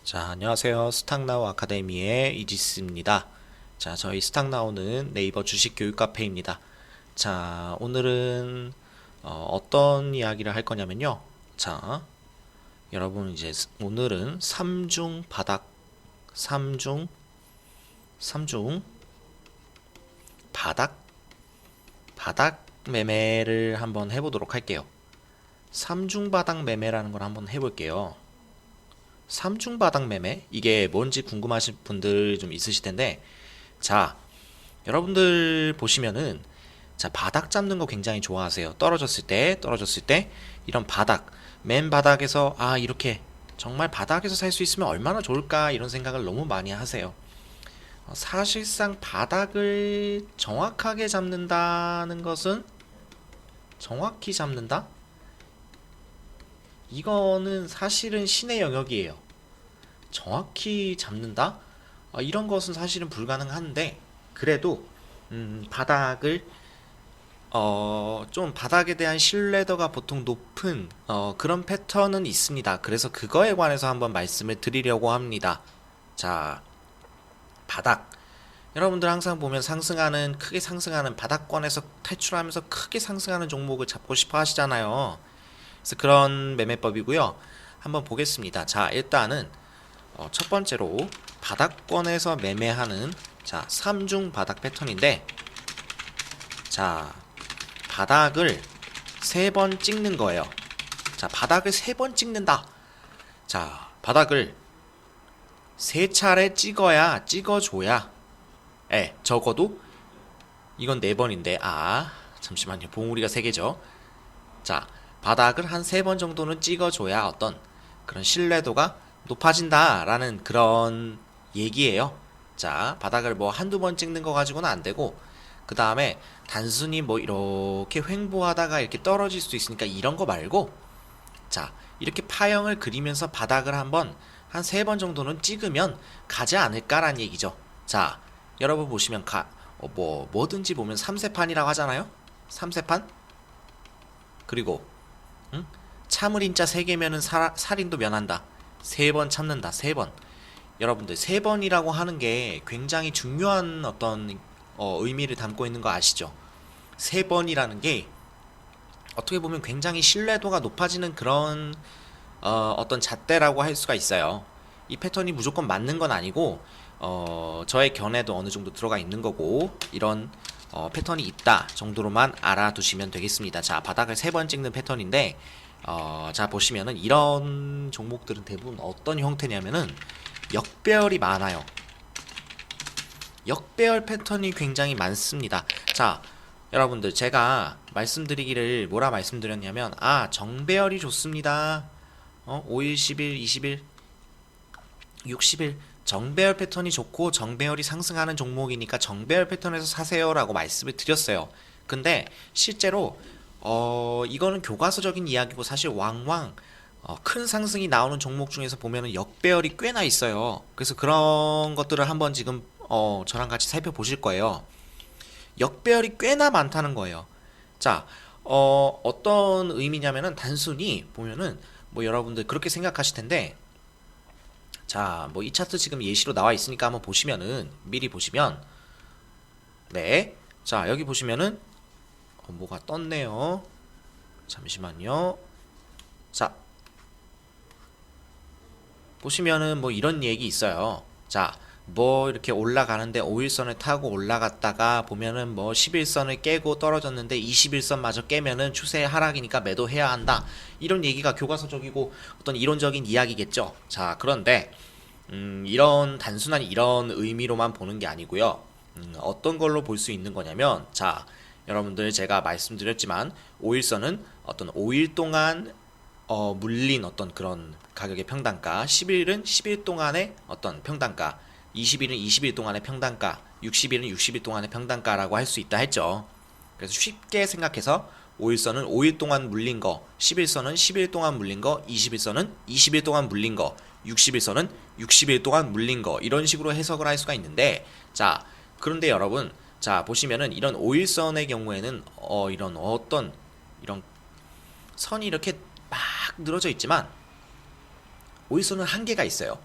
자, 안녕하세요. 스탁나우 아카데미의 이지스입니다. 자, 저희 스탁나우는 네이버 주식 교육 카페입니다. 자, 오늘은 떤 이야기를 할 거냐면요. 자, 여러분 이제 오늘은 삼중 바닥, 삼중, 삼중 바닥, 바닥 매매를 한번 해보도록 할게요. 삼중 바닥 매매라는 걸 한번 해볼게요. 삼중 바닥 매매? 이게 뭔지 궁금하신 분들 좀 있으실 텐데, 자, 여러분들 보시면은, 자, 바닥 잡는 거 굉장히 좋아하세요. 떨어졌을 때, 이런 바닥, 맨 바닥에서, 아, 이렇게, 정말 바닥에서 살 수 있으면 얼마나 좋을까, 이런 생각을 너무 많이 하세요. 사실상 바닥을 정확하게 잡는다는 것은, 정확히 잡는다? 이거는 사실은 신의 영역이에요. 정확히 잡는다? 이런 것은 사실은 불가능한데, 그래도 바닥을 좀 바닥에 대한 신뢰도가 보통 높은 그런 패턴은 있습니다. 그래서 그거에 관해서 한번 말씀을 드리려고 합니다. 자, 바닥. 여러분들 항상 보면 상승하는, 크게 상승하는 바닥권에서 탈출하면서 크게 상승하는 종목을 잡고 싶어 하시잖아요. 그래서 그런 매매법이고요. 한번 보겠습니다. 자, 일단은 첫 번째로 바닥권에서 매매하는, 자, 3중 바닥 패턴인데, 자, 바닥을 3번 찍는 거예요. 자, 바닥을 3번 찍는다. 자, 바닥을 3차례 찍어줘야, 적어도 이건 4번인데, 잠시만요. 봉우리가 3개죠. 자, 바닥을 한 3번 정도는 찍어줘야 어떤 그런 신뢰도가 높아진다라는 그런 얘기예요. 자, 바닥을 뭐 한두 번 찍는 거 가지고는 안 되고, 그 다음에 단순히 뭐 이렇게 횡보하다가 이렇게 떨어질 수 있으니까 이런 거 말고, 자, 이렇게 파형을 그리면서 바닥을 한번 한 3번 정도는 찍으면 가지 않을까라는 얘기죠. 자, 여러분 보시면 뭐든지 보면 3세판이라고 하잖아요. 3세판? 그리고 참을 인자 3개면은 살인도 면한다. 3번 참는다. 3번. 여러분들 3번이라고 하는 게 굉장히 중요한 어떤 의미를 담고 있는 거 아시죠? 3번이라는 게 어떻게 보면 굉장히 신뢰도가 높아지는 그런 어떤 잣대라고 할 수가 있어요. 이 패턴이 무조건 맞는 건 아니고 저의 견해도 어느 정도 들어가 있는 거고, 이런 패턴이 있다 정도로만 알아두시면 되겠습니다. 자, 바닥을 3번 찍는 패턴인데, 자, 보시면은 이런 종목들은 대부분 어떤 형태냐면은 역배열이 많아요. 역배열 패턴이 굉장히 많습니다. 자, 여러분들 제가 말씀드리기를 뭐라 말씀드렸냐면, 정배열이 좋습니다. 5일, 10일, 20일, 60일 정배열 패턴이 좋고 정배열이 상승하는 종목이니까 정배열 패턴에서 사세요라고 말씀을 드렸어요. 근데 실제로 이거는 교과서적인 이야기고, 사실 왕왕 큰 상승이 나오는 종목 중에서 보면은 역배열이 꽤나 있어요. 그래서 그런 것들을 한번 지금 저랑 같이 살펴보실 거예요. 역배열이 꽤나 많다는 거예요. 자, 어떤 의미냐면은 단순히 보면은 뭐 여러분들 그렇게 생각하실 텐데, 자, 뭐 이 차트 지금 예시로 나와 있으니까 한번 보시면은, 미리 보시면, 네, 자, 여기 보시면은 뭐가 떴네요. 잠시만요. 자, 보시면은 뭐 이런 얘기 있어요. 자, 뭐 이렇게 올라가는데 5일선을 타고 올라갔다가 보면은 뭐 11선을 깨고 떨어졌는데 21선마저 깨면은 추세 하락이니까 매도해야 한다. 이런 얘기가 교과서적이고 어떤 이론적인 이야기겠죠. 자, 그런데 이런 단순한 이런 의미로만 보는 게 아니고요. 어떤 걸로 볼 수 있는 거냐면, 자, 여러분들 제가 말씀드렸지만 5일선은 어떤 5일 동안 물린 어떤 그런 가격의 평단가, 10일은 10일 동안의 어떤 평단가, 20일은 20일 동안의 평단가, 60일은 60일 동안의 평단가라고 할 수 있다 했죠. 그래서 쉽게 생각해서 5일선은 5일 동안 물린 거, 11선은 10일 동안 물린 거, 21선은 20일 동안 물린 거, 60일선은 60일 동안 물린 거, 이런 식으로 해석을 할 수가 있는데, 자, 그런데 여러분, 자, 보시면은 이런 5일선의 경우에는 이런 어떤 이런 선이 이렇게 막 늘어져 있지만, 5일선은 한계가 있어요.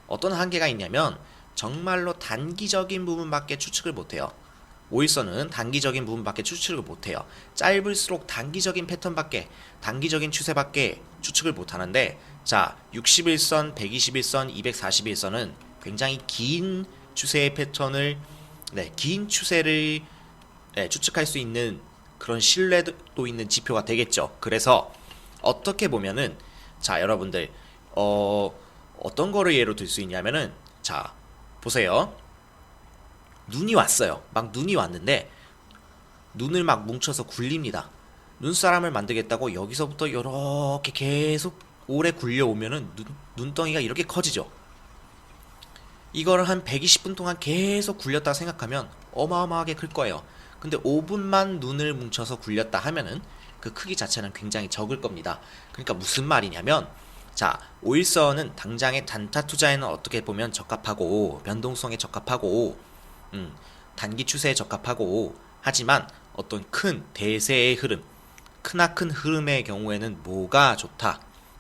어떤 한계가 있냐면 정말로 단기적인 부분밖에 추측을 못해요. 5일선은 단기적인 부분밖에 추측을 못해요. 짧을수록 단기적인 패턴밖에, 단기적인 추세밖에 추측을 못하는데, 자, 61선, 121선, 241선은 굉장히 긴 추세의 패턴을, 긴 추세를 추측할 수 있는 그런 신뢰도 있는 지표가 되겠죠. 그래서 어떻게 보면은, 자, 여러분들 어떤 거를 예로 들 수 있냐면은, 자, 보세요. 눈이 왔어요. 막 눈이 왔는데 눈을 막 뭉쳐서 굴립니다. 눈사람을 만들겠다고 여기서부터 이렇게 계속 오래 굴려오면은 눈덩이가 이렇게 커지죠. 이거를 한 120분 동안 계속 굴렸다 생각하면 어마어마하게 클 거예요. 근데 5분만 눈을 뭉쳐서 굴렸다 하면은 그 크기 자체는 굉장히 적을 겁니다. 그러니까 무슨 말이냐면, 자, 5일선은 당장의 단타 투자에는 어떻게 보면 적합하고 변동성에 적합하고 단기 추세에 적합하고, 하지만 어떤 큰 대세의 흐름, 크나큰 흐름의 경우에는 뭐가 좋다,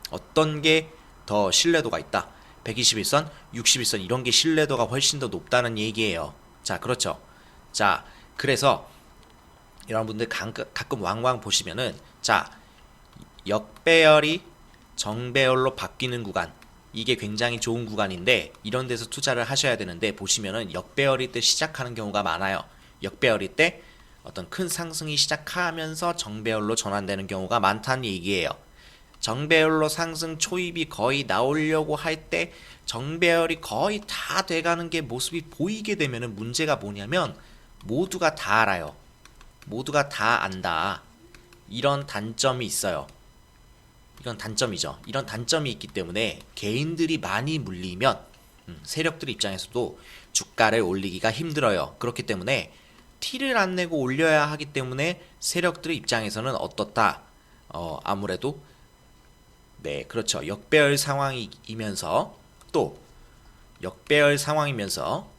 어떤 게 더 신뢰도가 있다, 121선, 61선 이런 게 신뢰도가 훨씬 더 높다는 얘기예요. 자, 그렇죠. 자, 그래서 여러분들 가끔 왕왕 보시면은, 자, 역배열이 정배열로 바뀌는 구간, 이게 굉장히 좋은 구간인데 이런 데서 투자를 하셔야 되는데, 보시면은 역배열일 때 시작하는 경우가 많아요. 역배열일 때 어떤 큰 상승이 시작하면서 정배열로 전환되는 경우가 많다는 얘기예요. 정배열로 상승 초입이 거의 나오려고 할 때 정배열이 거의 다 돼가는 게 모습이 보이게 되면은 문제가 뭐냐면, 모두가 다 알아요. 모두가 다 안다. 이런 단점이 있어요. 이건 단점이죠. 이런 단점이 있기 때문에 개인들이 많이 물리면 세력들 입장에서도 주가를 올리기가 힘들어요. 그렇기 때문에 티를 안 내고 올려야 하기 때문에 세력들 입장에서는 어떻다? 아무래도 그렇죠. 역배열 상황이면서, 또 역배열 상황이면서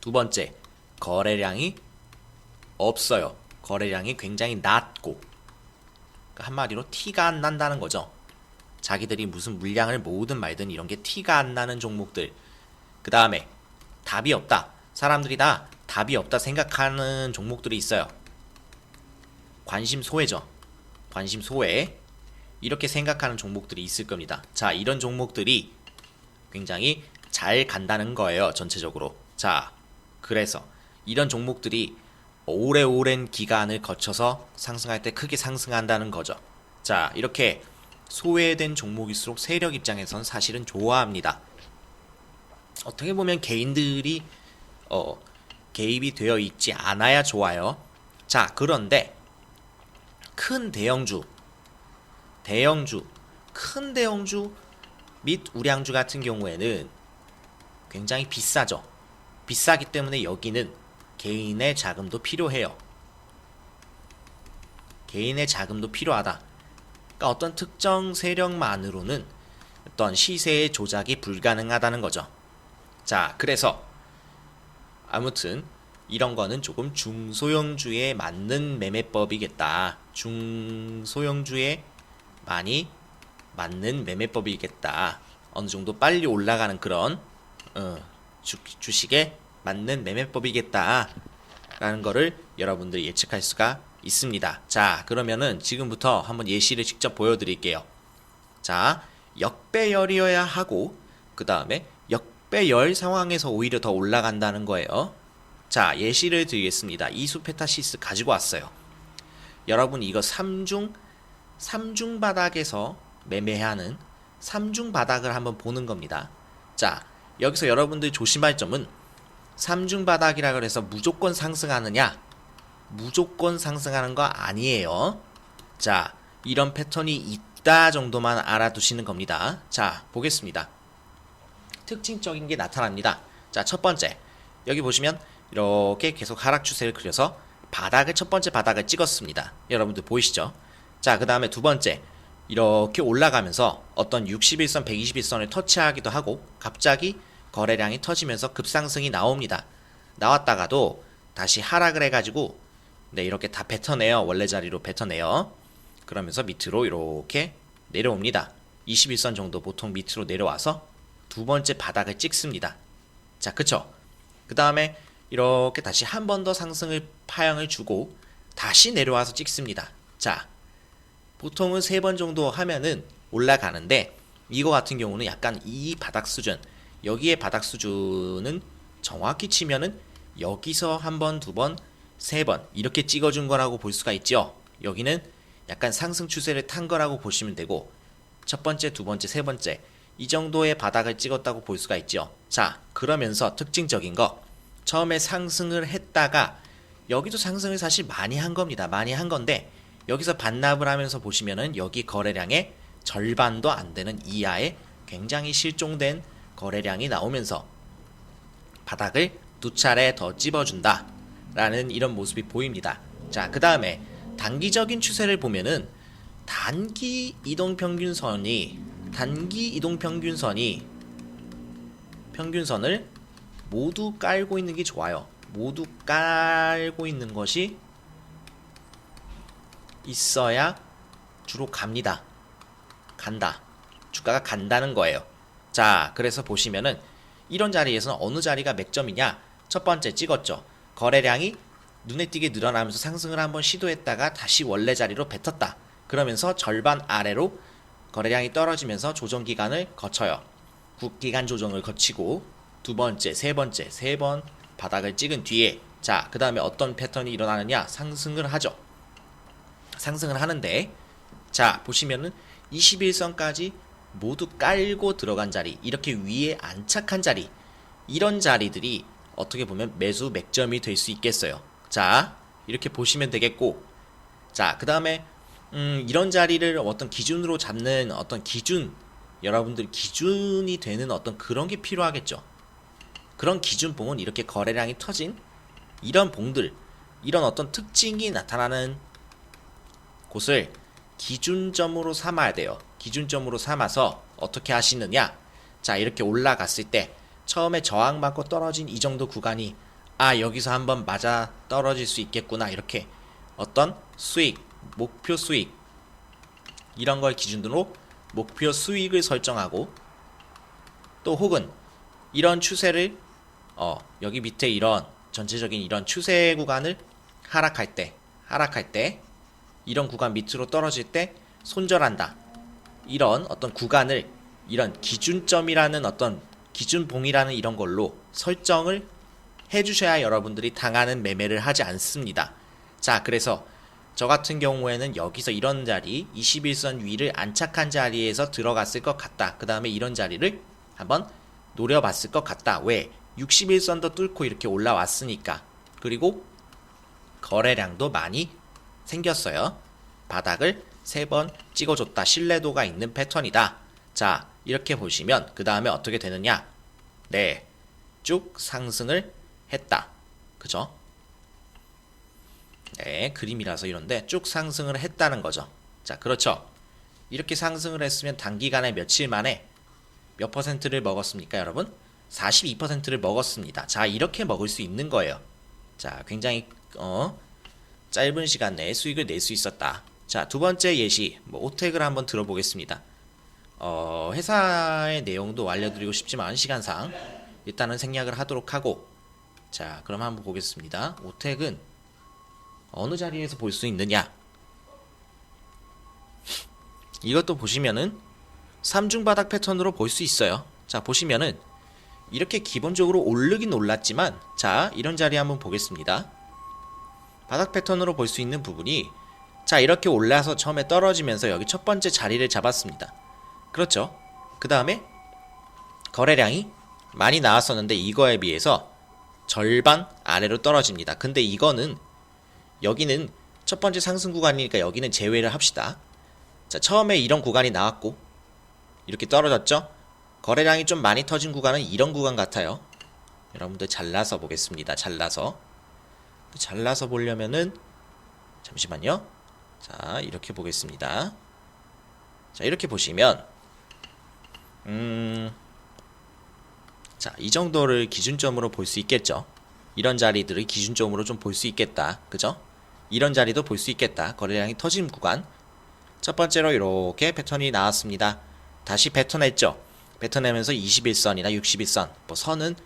두 번째, 거래량이 없어요. 거래량이 굉장히 낮고, 한마디로 티가 안 난다는 거죠. 자기들이 무슨 물량을 모으든 말든 이런 게 티가 안 나는 종목들. 그 다음에 답이 없다. 사람들이 다 답이 없다 생각하는 종목들이 있어요. 관심 소외죠. 관심 소외. 이렇게 생각하는 종목들이 있을 겁니다. 자, 이런 종목들이 굉장히 잘 간다는 거예요. 전체적으로. 자, 그래서 이런 종목들이 오랜 기간을 거쳐서 상승할 때 크게 상승한다는 거죠. 자, 이렇게 소외된 종목일수록 세력 입장에선 사실은 좋아합니다. 어떻게 보면 개인들이 개입이 되어 있지 않아야 좋아요. 자, 그런데 큰 대형주, 큰 대형주 및 우량주 같은 경우에는 굉장히 비싸죠. 비싸기 때문에 여기는 개인의 자금도 필요해요. 개인의 자금도 필요하다. 그러니까 어떤 특정 세력만으로는 어떤 시세의 조작이 불가능하다는 거죠. 자, 그래서 아무튼 이런 거는 조금 중소형주에 맞는 매매법이겠다. 중소형주에 많이 맞는 매매법이겠다. 어느 정도 빨리 올라가는 그런 주식에 맞는 매매법이겠다 라는 거를 여러분들이 예측할 수가 있습니다. 자, 그러면은 지금부터 한번 예시를 직접 보여드릴게요. 자, 역배열이어야 하고 그 다음에 역배열 상황에서 오히려 더 올라간다는 거예요. 자, 예시를 드리겠습니다. 이수페타시스 가지고 왔어요. 여러분, 이거 3중 바닥에서 매매하는 3중 바닥을 한번 보는 겁니다. 자, 여기서 여러분들 조심할 점은 3중 바닥이라 그래서 무조건 상승하느냐? 무조건 상승하는 거 아니에요. 자, 이런 패턴이 있다 정도만 알아두시는 겁니다. 자, 보겠습니다. 특징적인 게 나타납니다. 자, 첫 번째, 여기 보시면 이렇게 계속 하락 추세를 그려서 첫 번째 바닥을 찍었습니다. 여러분들 보이시죠? 자, 그 다음에 두 번째, 이렇게 올라가면서 어떤 61선, 121선을 터치하기도 하고 갑자기 거래량이 터지면서 급상승이 나옵니다. 나왔다가도 다시 하락을 해가지고 이렇게 다 뱉어내요. 원래 자리로 뱉어내요. 그러면서 밑으로 이렇게 내려옵니다. 21선 정도 보통 밑으로 내려와서 두 번째 바닥을 찍습니다. 자, 그쵸? 그 다음에 이렇게 다시 한 번 더 상승을 파양을 주고 다시 내려와서 찍습니다. 자, 보통은 3번 정도 하면은 올라가는데 이거 같은 경우는 약간 이 바닥 수준, 여기에 바닥 수준은 정확히 치면은 여기서 한 번, 두 번, 3번 이렇게 찍어준 거라고 볼 수가 있죠. 여기는 약간 상승 추세를 탄 거라고 보시면 되고, 첫 번째, 두 번째, 세 번째 이 정도의 바닥을 찍었다고 볼 수가 있죠. 자, 그러면서 특징적인 거, 처음에 상승을 했다가 여기도 상승을 사실 많이 한 겁니다. 많이 한 건데 여기서 반납을 하면서 보시면은 여기 거래량의 절반도 안 되는 이하의 굉장히 실종된 거래량이 나오면서 바닥을 두 차례 더 찝어준다 라는 이런 모습이 보입니다. 자, 그 다음에 단기적인 추세를 보면은 단기 이동평균선을 모두 깔고 있는 게 좋아요. 모두 깔고 있는 것이 있어야 주로 간다. 주가가 간다는 거예요. 자, 그래서 보시면은 이런 자리에서는 어느 자리가 맥점이냐? 첫 번째 찍었죠. 거래량이 눈에 띄게 늘어나면서 상승을 한번 시도했다가 다시 원래 자리로 뱉었다. 그러면서 절반 아래로 거래량이 떨어지면서 조정 기간을 거쳐요. 기간 조정을 거치고 두 번째, 세 번째, 3번 바닥을 찍은 뒤에, 자, 그 다음에 어떤 패턴이 일어나느냐? 상승을 하죠. 상승을 하는데, 자, 보시면은 21선까지 모두 깔고 들어간 자리, 이렇게 위에 안착한 자리, 이런 자리들이 어떻게 보면 매수 맥점이 될 수 있겠어요. 자, 이렇게 보시면 되겠고, 자, 그 다음에 이런 자리를 어떤 기준으로 잡는 어떤 기준, 여러분들 기준이 되는 어떤 그런 게 필요하겠죠. 그런 기준봉은 이렇게 거래량이 터진 이런 봉들, 이런 어떤 특징이 나타나는 곳을 기준점으로 삼아야 돼요. 기준점으로 삼아서 어떻게 하시느냐? 자, 이렇게 올라갔을 때 처음에 저항받고 떨어진 이 정도 구간이, 아, 여기서 한번 맞아 떨어질 수 있겠구나, 이렇게 어떤 수익, 목표 수익, 이런 걸 기준으로 목표 수익을 설정하고, 또 혹은 이런 추세를 여기 밑에 이런 전체적인 이런 추세 구간을 하락할 때 이런 구간 밑으로 떨어질 때 손절한다, 이런 어떤 구간을 이런 기준점이라는 어떤 기준봉이라는 이런 걸로 설정을 해주셔야 여러분들이 당하는 매매를 하지 않습니다. 자, 그래서 저 같은 경우에는 여기서 이런 자리 21선 위를 안착한 자리에서 들어갔을 것 같다. 그 다음에 이런 자리를 한번 노려봤을 것 같다. 왜? 61선도 뚫고 이렇게 올라왔으니까. 그리고 거래량도 많이 생겼어요. 바닥을 3번 찍어줬다. 신뢰도가 있는 패턴이다. 자, 이렇게 보시면 그 다음에 어떻게 되느냐? 네, 쭉 상승을 했다. 그죠? 네, 그림이라서 이런데 쭉 상승을 했다는 거죠. 자, 그렇죠. 이렇게 상승을 했으면 단기간에 며칠 만에 몇 퍼센트를 먹었습니까, 여러분? 42%를 먹었습니다. 자, 이렇게 먹을 수 있는 거예요. 자, 굉장히 짧은 시간 내에 수익을 낼 수 있었다. 자, 두 번째 예시, 오텍을 한번 들어보겠습니다. 회사의 내용도 알려드리고 싶지만 시간상 일단은 생략을 하도록 하고, 자, 그럼 한번 보겠습니다. 오텍은 어느 자리에서 볼 수 있느냐? 이것도 보시면은 3중 바닥 패턴으로 볼 수 있어요. 자, 보시면은 이렇게 기본적으로 오르긴 올랐지만, 자, 이런 자리 한번 보겠습니다. 바닥 패턴으로 볼 수 있는 부분이, 자, 이렇게 올라서 처음에 떨어지면서 여기 첫 번째 자리를 잡았습니다. 그렇죠? 그 다음에 거래량이 많이 나왔었는데 이거에 비해서 절반 아래로 떨어집니다. 근데 이거는, 여기는 첫 번째 상승 구간이니까 여기는 제외를 합시다. 자, 처음에 이런 구간이 나왔고 이렇게 떨어졌죠? 거래량이 좀 많이 터진 구간은 이런 구간 같아요. 여러분들 잘라서 보겠습니다. 잘라서 보려면은, 잠시만요. 자, 이렇게 보겠습니다. 자, 이렇게 보시면 자, 이 정도를 기준점으로 볼 수 있겠죠. 이런 자리들을 기준점으로 좀 볼 수 있겠다. 그죠? 이런 자리도 볼 수 있겠다. 거래량이 터진 구간. 첫 번째로 이렇게 패턴이 나왔습니다. 다시 뱉어냈죠. 뱉어내면서 21선이나 61선, 뭐 선은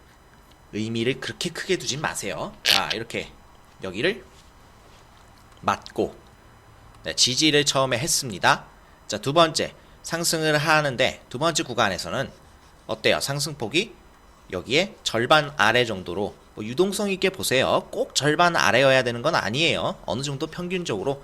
의미를 그렇게 크게 두진 마세요. 자, 이렇게 여기를 맞고, 네, 지지를 처음에 했습니다. 자, 두 번째 상승을 하는데 두 번째 구간에서는 어때요? 상승폭이 여기에 절반 아래 정도로 뭐 유동성 있게 보세요. 꼭 절반 아래여야 되는 건 아니에요. 어느 정도 평균적으로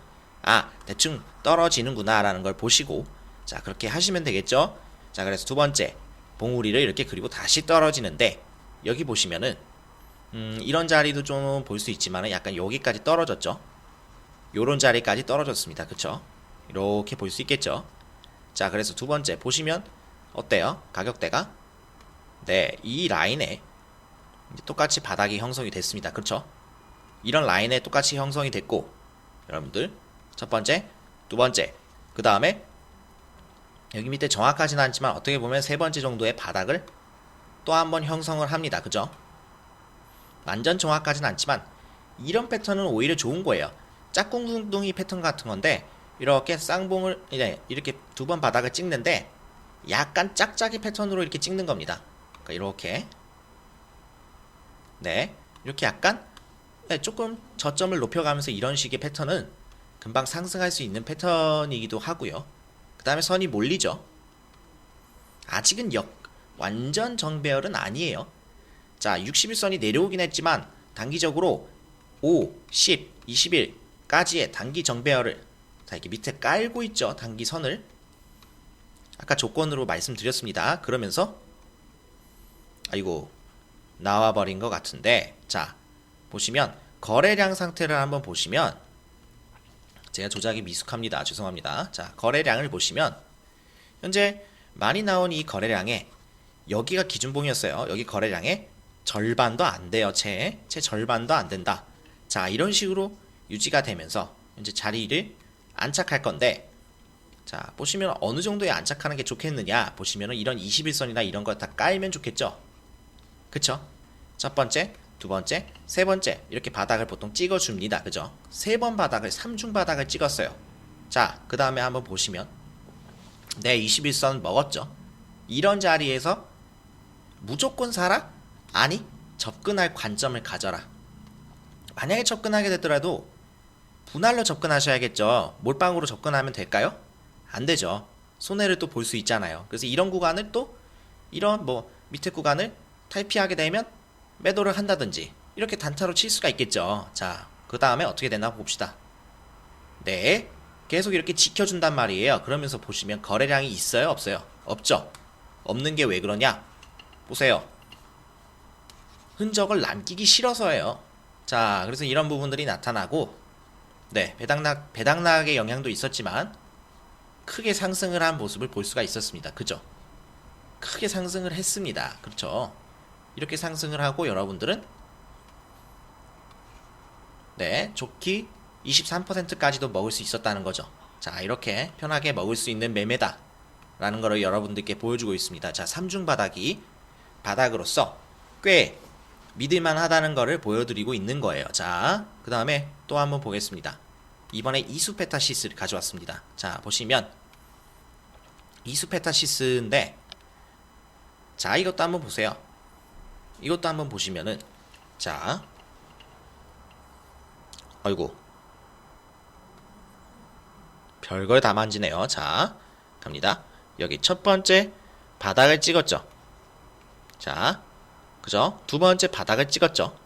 대충 떨어지는구나 라는 걸 보시고, 자, 그렇게 하시면 되겠죠. 자, 그래서 두 번째 봉우리를 이렇게 그리고 다시 떨어지는데, 여기 보시면은 이런 자리도 좀 볼 수 있지만 약간 여기까지 떨어졌죠. 요런 자리까지 떨어졌습니다. 그쵸? 이렇게 볼 수 있겠죠. 자, 그래서 두 번째 보시면 어때요? 가격대가 네, 이 라인에 똑같이 바닥이 형성이 됐습니다. 그렇죠? 이런 라인에 똑같이 형성이 됐고, 여러분들 첫 번째, 두 번째, 그 다음에 여기 밑에 정확하지는 않지만 어떻게 보면 세 번째 정도의 바닥을 또 한번 형성을 합니다. 그죠? 완전 정확하지는 않지만 이런 패턴은 오히려 좋은 거예요. 짝꿍둥이 패턴 같은 건데, 이렇게 쌍봉을 이렇게 두 번 바닥을 찍는데 약간 짝짝이 패턴으로 이렇게 찍는 겁니다. 그러니까 이렇게, 네, 이렇게 약간 조금 저점을 높여가면서 이런 식의 패턴은 금방 상승할 수 있는 패턴이기도 하고요. 그 다음에 선이 몰리죠. 아직은 완전 정배열은 아니에요. 자, 61선이 내려오긴 했지만 단기적으로 5, 10, 21까지의 단기 정배열을 자, 이렇게 밑에 깔고 있죠. 단기 선을 아까 조건으로 말씀드렸습니다. 그러면서 아이고 나와버린 것 같은데, 자, 보시면 거래량 상태를 한번 보시면, 제가 조작이 미숙합니다. 죄송합니다. 자, 거래량을 보시면 현재 많이 나온 이 거래량에 여기가 기준봉이었어요. 여기 거래량의 절반도 안 돼요. 채 절반도 안 된다. 자, 이런 식으로 유지가 되면서 현재 자리를 안착할 건데, 자, 보시면 어느 정도에 안착하는 게 좋겠느냐 보시면은 이런 21선이나 이런 거 다 깔면 좋겠죠. 그쵸? 첫 번째, 두 번째, 세 번째 이렇게 바닥을 보통 찍어줍니다. 그죠? 세 번 바닥을, 3중 바닥을 찍었어요. 자, 그 다음에 한번 보시면 네, 21선 먹었죠. 이런 자리에서 무조건 사라? 아니, 접근할 관점을 가져라. 만약에 접근하게 되더라도 분할로 접근하셔야겠죠. 몰빵으로 접근하면 될까요? 안 되죠. 손해를 또 볼 수 있잖아요. 그래서 이런 구간을 또 이런 밑에 구간을 탈피하게 되면 매도를 한다든지 이렇게 단타로 칠 수가 있겠죠. 자, 그 다음에 어떻게 되나 봅시다. 네, 계속 이렇게 지켜준단 말이에요. 그러면서 보시면 거래량이 있어요? 없어요? 없죠. 없는 게 왜 그러냐? 보세요. 흔적을 남기기 싫어서예요. 자, 그래서 이런 부분들이 나타나고, 네, 배당락의 영향도 있었지만 크게 상승을 한 모습을 볼 수가 있었습니다. 그죠? 크게 상승을 했습니다. 그렇죠? 이렇게 상승을 하고 여러분들은 네, 좋기 23%까지도 먹을 수 있었다는 거죠. 자, 이렇게 편하게 먹을 수 있는 매매다 라는 거를 여러분들께 보여주고 있습니다. 자, 3중 바닥이 바닥으로서 꽤 믿을만 하다는 거를 보여드리고 있는 거예요. 자, 그 다음에 또 한번 보겠습니다. 이번에 이수페타시스를 가져왔습니다. 자, 보시면 이수페타시스인데, 자, 이것도 한번 보세요. 이것도 한번 보시면은, 자, 아이고 별걸 다 만지네요. 자, 갑니다. 여기 첫 번째 바닥을 찍었죠. 자, 그죠? 두 번째 바닥을 찍었죠.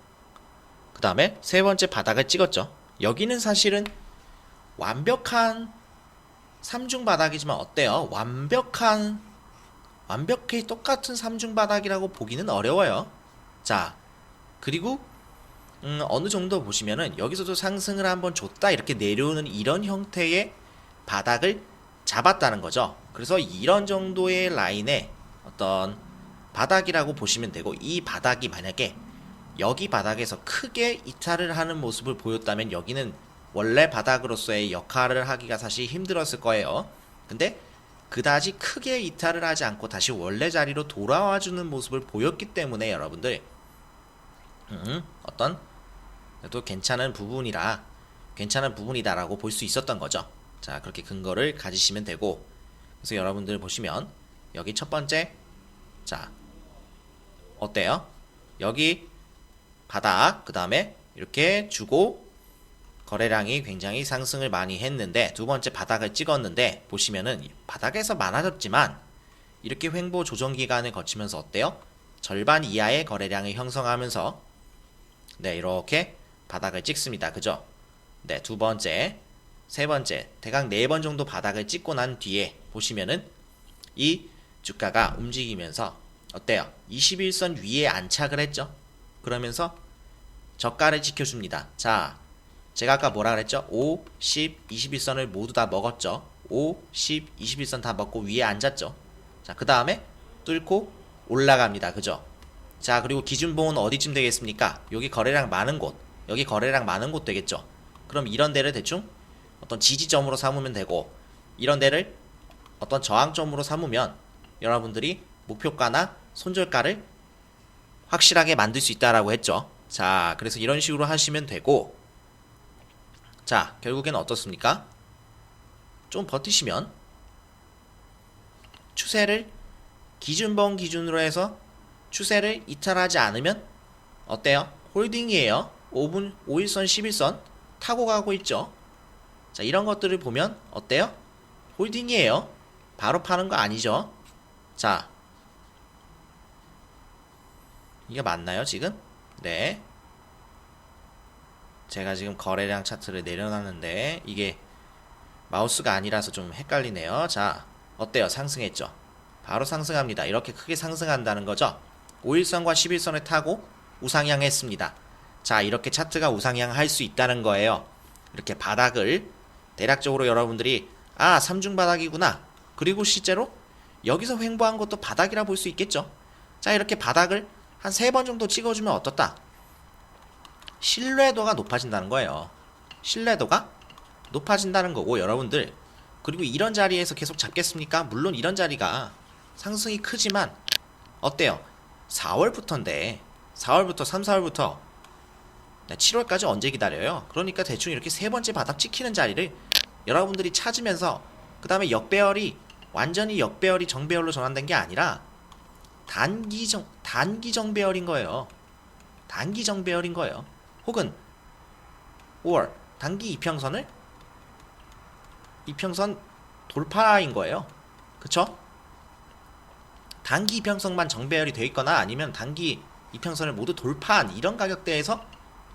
그 다음에 세 번째 바닥을 찍었죠. 여기는 사실은 완벽한 3중 바닥이지만 어때요? 완벽히 똑같은 3중 바닥이라고 보기는 어려워요. 자, 그리고 어느 정도 보시면은 여기서도 상승을 한번 줬다 이렇게 내려오는 이런 형태의 바닥을 잡았다는 거죠. 그래서 이런 정도의 라인의 어떤 바닥이라고 보시면 되고, 이 바닥이 만약에 여기 바닥에서 크게 이탈을 하는 모습을 보였다면 여기는 원래 바닥으로서의 역할을 하기가 사실 힘들었을 거예요. 근데 그다지 크게 이탈을 하지 않고 다시 원래 자리로 돌아와주는 모습을 보였기 때문에 여러분들 어떤 또 괜찮은 부분이다라고 볼 수 있었던 거죠. 자, 그렇게 근거를 가지시면 되고, 그래서 여러분들 보시면 여기 첫 번째. 자, 어때요? 여기 바닥, 그 다음에 이렇게 주고 거래량이 굉장히 상승을 많이 했는데 두 번째 바닥을 찍었는데 보시면은 바닥에서 많아졌지만 이렇게 횡보 조정 기간을 거치면서 어때요? 절반 이하의 거래량을 형성하면서 네, 이렇게 바닥을 찍습니다. 그죠? 네, 두 번째, 세 번째, 대강 4번 정도 바닥을 찍고 난 뒤에 보시면은 이 주가가 움직이면서 어때요? 21선 위에 안착을 했죠? 그러면서 저가를 지켜줍니다. 자, 제가 아까 뭐라 그랬죠? 5, 10, 21선을 모두 다 먹었죠? 5, 10, 21선 다 먹고 위에 앉았죠? 자, 그 다음에 뚫고 올라갑니다. 그죠? 자, 그리고 기준봉은 어디쯤 되겠습니까? 여기 거래량 많은 곳, 여기 거래량 많은 곳 되겠죠? 그럼 이런 데를 대충 어떤 지지점으로 삼으면 되고, 이런 데를 어떤 저항점으로 삼으면 여러분들이 목표가나 손절가를 확실하게 만들 수 있다라고 했죠. 자, 그래서 이런 식으로 하시면 되고, 자, 결국엔 어떻습니까? 좀 버티시면 추세를 기준봉 기준으로 해서 추세를 이탈하지 않으면 어때요? 홀딩이에요. 5분, 5일선, 11선 타고 가고 있죠. 자, 이런 것들을 보면 어때요? 홀딩이에요. 바로 파는 거 아니죠. 자, 이게 맞나요 지금? 네, 제가 지금 거래량 차트를 내려놨는데 이게 마우스가 아니라서 좀 헷갈리네요. 자, 어때요? 상승했죠? 바로 상승합니다. 이렇게 크게 상승한다는 거죠. 5일선과 11선을 타고 우상향했습니다. 자, 이렇게 차트가 우상향할 수 있다는 거예요. 이렇게 바닥을 대략적으로 여러분들이 3중 바닥이구나. 그리고 실제로 여기서 횡보한 것도 바닥이라 볼 수 있겠죠. 자, 이렇게 바닥을 한 3번 정도 찍어주면 어떻다? 신뢰도가 높아진다는 거예요. 신뢰도가 높아진다는 거고, 여러분들, 그리고 이런 자리에서 계속 잡겠습니까? 물론 이런 자리가 상승이 크지만 어때요? 4월부터인데 4월부터 3, 4월부터 7월까지 언제 기다려요? 그러니까 대충 이렇게 세 번째 바닥 찍히는 자리를 여러분들이 찾으면서, 그 다음에 역배열이 완전히 역배열이 정배열로 전환된 게 아니라 단기 정배열인 거예요. 단기 정배열인 거예요. 혹은 5월 단기 이평선 돌파인 거예요. 그쵸? 단기 이평선만 정배열이 되어 있거나 아니면 단기 이평선을 모두 돌파한 이런 가격대에서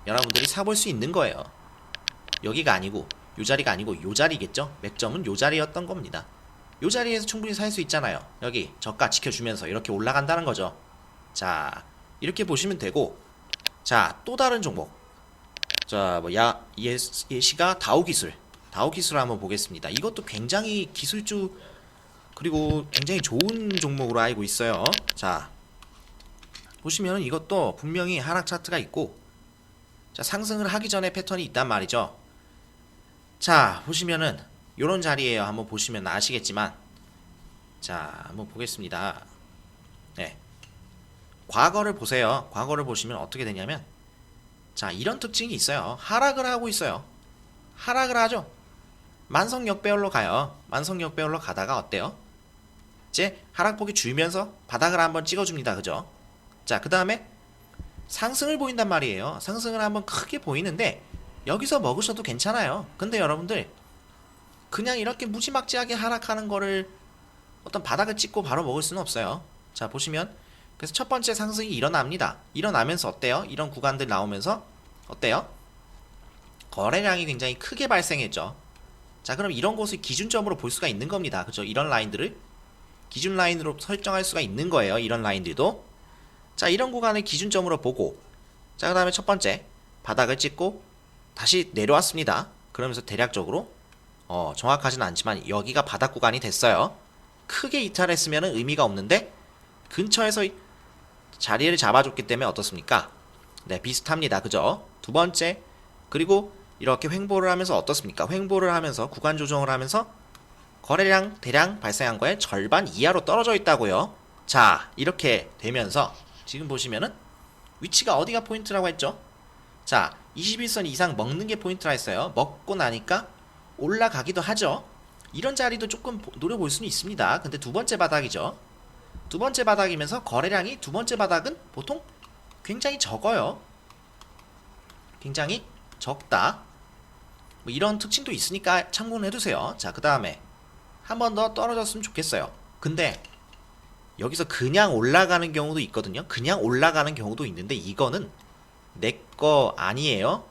여러분들이 사볼 수 있는 거예요. 여기가 아니고 요 자리가 아니고 요 자리겠죠? 맥점은 요 자리였던 겁니다. 요 자리에서 충분히 살 수 있잖아요. 여기 저가 지켜주면서 이렇게 올라간다는 거죠. 자, 이렇게 보시면 되고, 자, 또 다른 종목. 자, 예시가 다우기술 한번 보겠습니다. 이것도 굉장히 기술주, 그리고 굉장히 좋은 종목으로 알고 있어요. 자, 보시면 이것도 분명히 하락 차트가 있고, 자, 상승을 하기 전에 패턴이 있단 말이죠. 자, 보시면은 요런 자리에요. 한번 보시면 아시겠지만, 자, 한번 보겠습니다. 네, 과거를 보세요. 과거를 보시면 어떻게 되냐면, 자, 이런 특징이 있어요. 하락을 하고 있어요. 하락을 하죠. 만성 역배열로 가요. 만성 역배열로 가다가 어때요? 이제 하락폭이 줄면서 바닥을 한번 찍어줍니다. 그죠? 자, 그 다음에 상승을 보인단 말이에요. 상승을 한번 크게 보이는데 여기서 먹으셔도 괜찮아요. 근데 여러분들, 그냥 이렇게 무지막지하게 하락하는 거를 어떤 바닥을 찍고 바로 먹을 수는 없어요. 자, 보시면 그래서 첫 번째 상승이 일어납니다. 일어나면서 어때요? 이런 구간들 나오면서 어때요? 거래량이 굉장히 크게 발생했죠. 자, 그럼 이런 곳을 기준점으로 볼 수가 있는 겁니다. 그죠? 이런 라인들을 기준 라인으로 설정할 수가 있는 거예요. 이런 라인들도. 자, 이런 구간을 기준점으로 보고, 자, 그 다음에 첫 번째 바닥을 찍고 다시 내려왔습니다. 그러면서 대략적으로 정확하진 않지만 여기가 바닥 구간이 됐어요. 크게 이탈했으면 의미가 없는데 근처에서 자리를 잡아줬기 때문에 어떻습니까? 네, 비슷합니다. 그죠? 두 번째, 그리고 이렇게 횡보를 하면서 어떻습니까? 횡보를 하면서 구간 조정을 하면서 거래량 대량 발생한 거에 절반 이하로 떨어져 있다고요. 자, 이렇게 되면서 지금 보시면은 위치가 어디가 포인트라고 했죠? 자, 21선 이상 먹는 게 포인트라 했어요. 먹고 나니까 올라가기도 하죠. 이런 자리도 조금 노려볼 수는 있습니다. 근데 두 번째 바닥이죠. 두 번째 바닥이면서 거래량이 두 번째 바닥은 보통 굉장히 적어요. 굉장히 적다. 뭐 이런 특징도 있으니까 참고는 해두세요. 자, 그 다음에 한 번 더 떨어졌으면 좋겠어요. 근데 여기서 그냥 올라가는 경우도 있거든요. 그냥 올라가는 경우도 있는데 이거는 내 거 아니에요.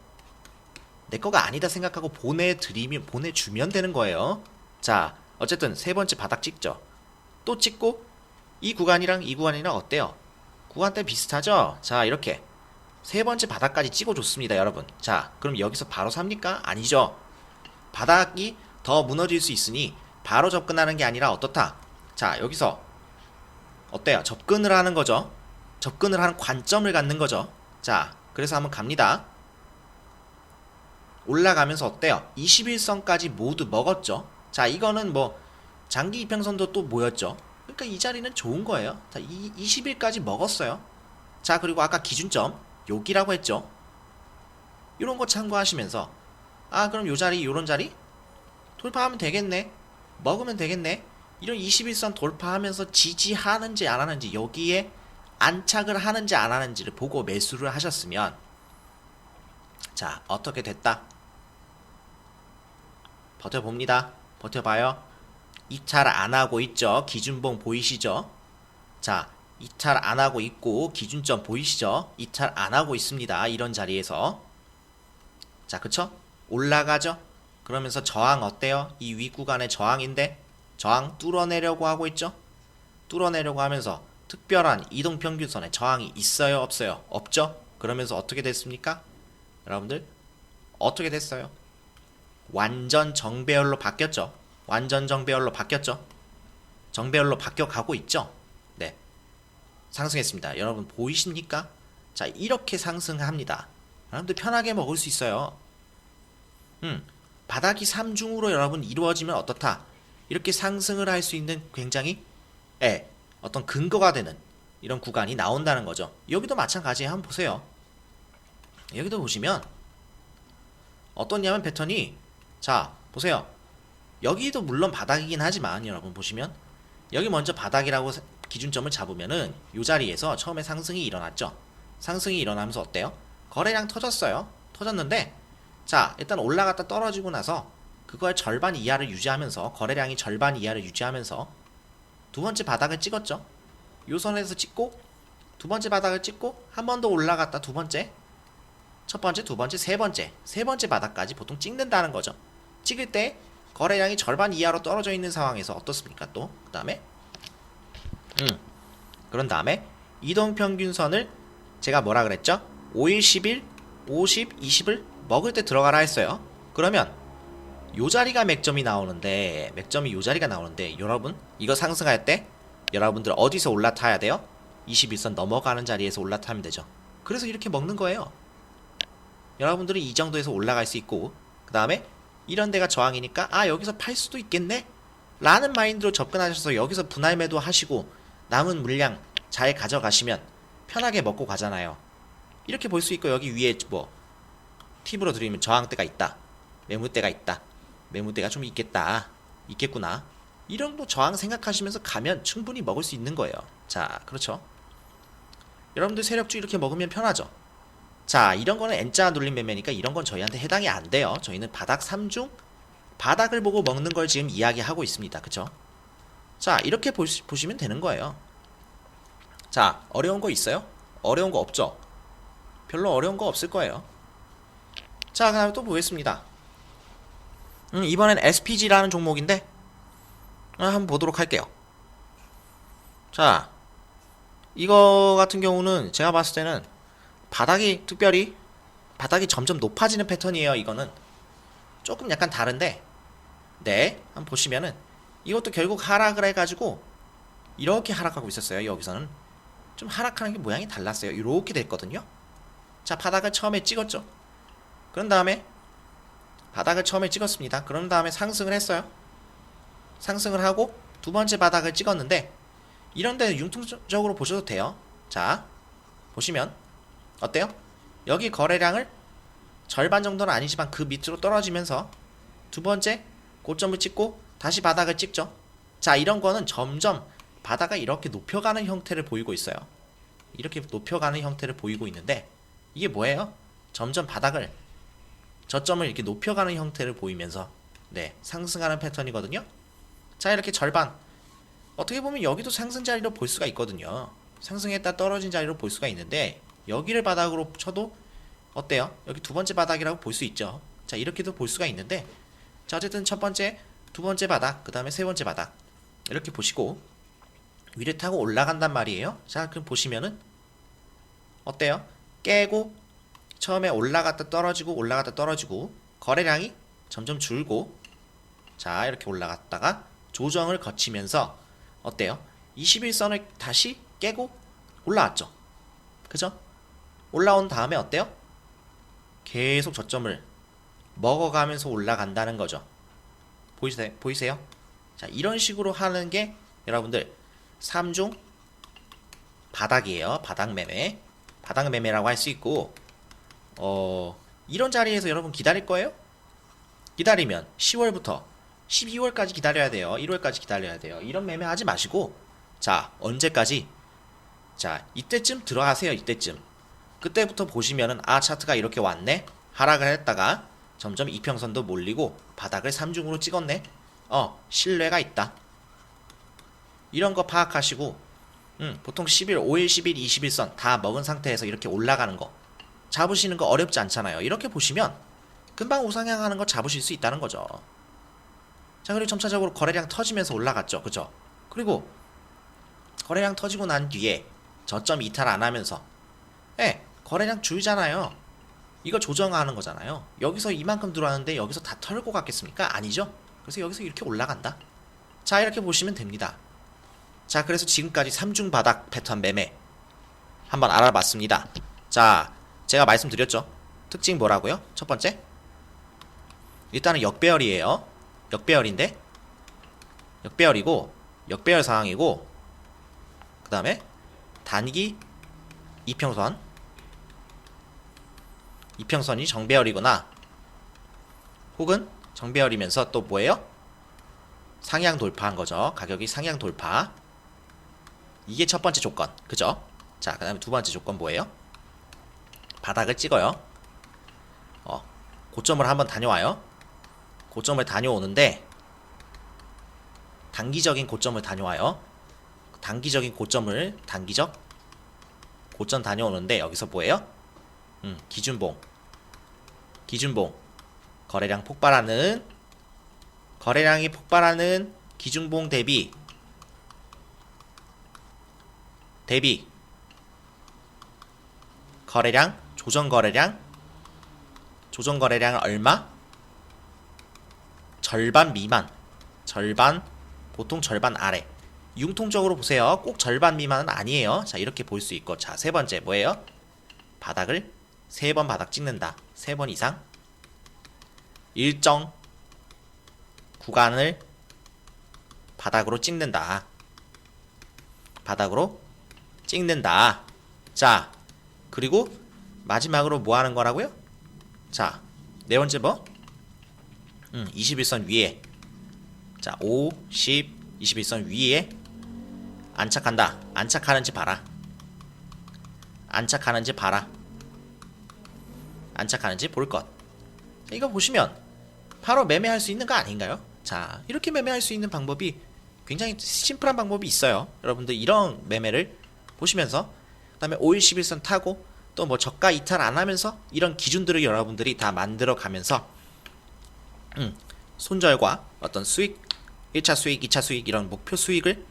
내 거가 아니다 생각하고 보내주면 되는 거예요. 자, 어쨌든 세 번째 바닥 찍죠. 또 찍고 이 구간이랑 이 구간이랑 어때요? 구간대 비슷하죠? 자, 이렇게 세 번째 바닥까지 찍어줬습니다, 여러분. 자, 그럼 여기서 바로 삽니까? 아니죠. 바닥이 더 무너질 수 있으니 바로 접근하는 게 아니라 어떻다? 자, 여기서 어때요? 접근을 하는 거죠. 접근을 하는 관점을 갖는 거죠. 자, 그래서 한번 갑니다. 올라가면서 어때요? 21선까지 모두 먹었죠. 자, 이거는 뭐 장기 이평선도 또 모였죠. 그러니까 이 자리는 좋은 거예요. 자, 20일까지 먹었어요. 자, 그리고 아까 기준점 여기라고 했죠. 이런 거 참고하시면서 아, 그럼 요 자리 요런 자리 돌파하면 되겠네. 먹으면 되겠네. 이런 21선 돌파하면서 지지하는지 안 하는지, 여기에 안착을 하는지 안 하는지를 보고 매수를 하셨으면, 자, 어떻게 됐다? 버텨봅니다. 버텨봐요. 이탈 안 하고 있죠. 기준봉 보이시죠? 자, 이탈 안 하고 있고 기준점 보이시죠? 이탈 안 하고 있습니다. 이런 자리에서. 자, 그쵸? 올라가죠? 그러면서 저항 어때요? 이 위 구간의 저항인데 저항 뚫어내려고 하고 있죠? 뚫어내려고 하면서 특별한 이동평균선에 저항이 있어요? 없어요? 없죠? 그러면서 어떻게 됐습니까? 여러분들 어떻게 됐어요? 완전 정배열로 바뀌었죠? 완전 정배열로 바뀌었죠? 정배열로 바뀌어가고 있죠? 네, 상승했습니다. 여러분 보이십니까? 자, 이렇게 상승합니다. 여러분들 편하게 먹을 수 있어요. 바닥이 3중으로 여러분 이루어지면 어떻다? 이렇게 상승을 할 수 있는 굉장히 어떤 근거가 되는 이런 구간이 나온다는 거죠. 여기도 마찬가지예요. 한번 보세요. 여기도 보시면 어떠냐면 패턴이, 자, 보세요. 여기도 물론 바닥이긴 하지만 여러분 보시면 여기 먼저 바닥이라고 기준점을 잡으면은 이 자리에서 처음에 상승이 일어났죠. 상승이 일어나면서 어때요? 거래량 터졌어요. 터졌는데 자, 일단 올라갔다 떨어지고 나서 그거의 절반 이하를 유지하면서, 거래량이 절반 이하를 유지하면서 두 번째 바닥을 찍었죠. 요 선에서 찍고 두 번째 바닥을 찍고 한 번 더 올라갔다 두 번째, 첫 번째, 두 번째, 세 번째 바닥까지 보통 찍는다는 거죠. 찍을 때 거래량이 절반 이하로 떨어져 있는 상황에서 어떻습니까? 또 그 다음에 그런 다음에 이동평균선을 제가 뭐라 그랬죠? 5일, 10일, 50, 20을 먹을 때 들어가라 했어요. 그러면 요 자리가 맥점이 나오는데, 맥점이 요 자리가 나오는데, 여러분 이거 상승할 때 여러분들 어디서 올라타야 돼요? 21선 넘어가는 자리에서 올라타면 되죠. 그래서 이렇게 먹는 거예요. 여러분들은 이 정도에서 올라갈 수 있고, 그 다음에 이런 데가 저항이니까 아, 여기서 팔 수도 있겠네 라는 마인드로 접근하셔서 여기서 분할 매도 하시고 남은 물량 잘 가져가시면 편하게 먹고 가잖아요. 이렇게 볼 수 있고, 여기 위에 뭐 팁으로 드리면 저항대가 있다, 매물대가 있다, 매물대가 좀 있겠구나, 이런 거 저항 생각하시면서 가면 충분히 먹을 수 있는 거예요. 자, 그렇죠. 여러분들 세력주 이렇게 먹으면 편하죠. 자, 이런 거는 N자 눌림 매매니까 이런 건 저희한테 해당이 안 돼요. 저희는 바닥 3중 바닥을 보고 먹는 걸 지금 이야기하고 있습니다. 그쵸? 자, 이렇게 보시면 되는 거예요. 자, 어려운 거 있어요? 어려운 거 없죠? 별로 어려운 거 없을 거예요. 자, 그 다음에 또 보겠습니다. 이번엔 SPG라는 종목인데 한번 보도록 할게요. 자, 이거 같은 경우는 제가 봤을 때는 바닥이 점점 높아지는 패턴이에요. 이거는 조금 약간 다른데, 네, 한번 보시면은 이것도 결국 하락을 해가지고 이렇게 하락하고 있었어요. 여기서는 좀 하락하는 게 모양이 달랐어요. 이렇게 됐거든요. 자, 바닥을 처음에 찍었죠. 그런 다음에 바닥을 처음에 찍었습니다. 그런 다음에 상승을 했어요. 상승을 하고 두 번째 바닥을 찍었는데, 이런 데는 융통적으로 보셔도 돼요. 자, 보시면 어때요? 여기 거래량을 절반 정도는 아니지만 그 밑으로 떨어지면서 두 번째 고점을 찍고 다시 바닥을 찍죠. 자, 이런 거는 점점 바다가 이렇게 높여가는 형태를 보이고 있어요. 이렇게 높여가는 형태를 보이고 있는데 이게 뭐예요? 점점 바닥을 저점을 이렇게 높여가는 형태를 보이면서 네, 상승하는 패턴이거든요. 자, 이렇게 절반 어떻게 보면 여기도 상승 자리로 볼 수가 있거든요. 상승했다 떨어진 자리로 볼 수가 있는데 여기를 바닥으로 쳐도 어때요? 여기 두 번째 바닥이라고 볼 수 있죠. 자, 이렇게도 볼 수가 있는데 자, 어쨌든 첫 번째, 두 번째 바닥, 그 다음에 세 번째 바닥 이렇게 보시고 위를 타고 올라간단 말이에요. 자, 그럼 보시면은 어때요? 깨고 처음에 올라갔다 떨어지고 거래량이 점점 줄고 자, 이렇게 올라갔다가 조정을 거치면서 어때요? 21선을 다시 깨고 올라왔죠. 그죠? 올라온 다음에 어때요? 계속 저점을 먹어가면서 올라간다는 거죠. 보이세요? 자, 이런 식으로 하는 게 여러분들 3중 바닥이에요. 바닥 매매라고 할 수 있고 이런 자리에서 여러분 기다릴 거예요? 기다리면 10월부터 12월까지 기다려야 돼요. 1월까지 기다려야 돼요. 이런 매매 하지 마시고 자, 언제까지? 자, 이때쯤 들어가세요. 이때쯤. 그때부터 보시면은 아, 차트가 이렇게 왔네. 하락을 했다가 점점 이평선도 몰리고 바닥을 3중으로 찍었네. 신뢰가 있다. 이런 거 파악하시고 보통 10일, 5일, 10일, 21선 다 먹은 상태에서 이렇게 올라가는 거 잡으시는 거 어렵지 않잖아요. 이렇게 보시면 금방 우상향하는 거 잡으실 수 있다는 거죠. 자, 그리고 점차적으로 거래량 터지면서 올라갔죠. 그죠? 그리고 거래량 터지고 난 뒤에 저점 이탈 안 하면서 거래량 줄잖아요. 이거 조정하는 거잖아요. 여기서 이만큼 들어왔는데 여기서 다 털고 갔겠습니까? 아니죠. 그래서 여기서 이렇게 올라간다. 자, 이렇게 보시면 됩니다. 자, 그래서 지금까지 3중 바닥 패턴 매매 한번 알아봤습니다. 자, 제가 말씀드렸죠. 특징 뭐라고요? 첫 번째, 일단은 역배열이에요. 역배열인데 역배열이고 역배열 상황이고 그 다음에 단기 이평선이 정배열이거나 혹은 정배열이면서 또 뭐예요? 상향 돌파한 거죠. 가격이 상향 돌파. 이게 첫 번째 조건. 그죠? 자, 그 다음에 두 번째 조건 뭐예요? 바닥을 찍어요. 고점을 한번 다녀와요. 고점을 다녀오는데 단기적인 고점을 다녀와요. 단기적 고점 다녀오는데 여기서 뭐예요? 기준봉 거래량이 폭발하는 기준봉 대비 거래량 조정 거래량은 얼마? 절반 미만, 보통 절반 아래. 융통적으로 보세요. 꼭 절반 미만은 아니에요. 자, 이렇게 볼 수 있고. 자, 세 번째 뭐예요? 바닥을 3번 바닥 찍는다. 3번 이상 일정 구간을 바닥으로 찍는다. 자, 그리고 마지막으로 뭐 하는 거라고요? 자, 네 번째 뭐? 21선 위에. 자, 5, 10, 21선 위에 안착한다. 안착하는지 봐라. 안착하는지 볼 것. 자, 이거 보시면 바로 매매할 수 있는 거 아닌가요? 자, 이렇게 매매할 수 있는 방법이 굉장히 심플한 방법이 있어요. 여러분들 이런 매매를 보시면서 그다음에 5일 11선 타고 또 뭐 저가 이탈 안 하면서 이런 기준들을 여러분들이 다 만들어 가면서 손절과 어떤 수익 1차 수익, 2차 수익 이런 목표 수익을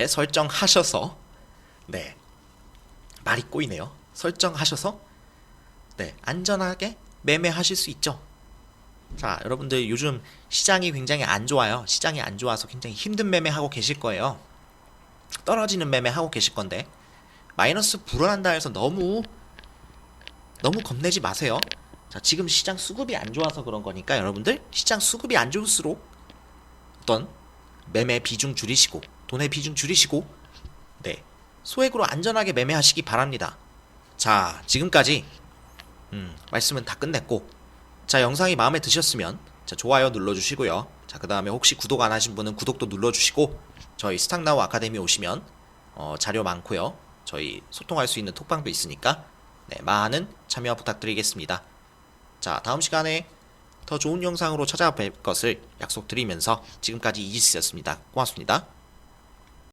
설정하셔서 말이 꼬이네요. 설정하셔서 안전하게 매매하실 수 있죠. 자, 여러분들 요즘 시장이 굉장히 안 좋아요. 시장이 안 좋아서 굉장히 힘든 매매하고 계실 거예요. 떨어지는 매매하고 계실 건데 마이너스 불어난다 해서 너무 겁내지 마세요. 자, 지금 시장 수급이 안 좋아서 그런 거니까 여러분들 시장 수급이 안 좋을수록 어떤 매매 비중 줄이시고 돈의 비중 줄이시고 소액으로 안전하게 매매하시기 바랍니다. 자, 지금까지 말씀은 다 끝냈고 자, 영상이 마음에 드셨으면 자, 좋아요 눌러주시고요. 자, 그 다음에 혹시 구독 안 하신 분은 구독도 눌러주시고, 저희 스탁나우 아카데미 오시면 자료 많고요. 저희 소통할 수 있는 톡방도 있으니까 네, 많은 참여 부탁드리겠습니다. 자, 다음 시간에 더 좋은 영상으로 찾아뵐 것을 약속드리면서 지금까지 이지스였습니다. 고맙습니다.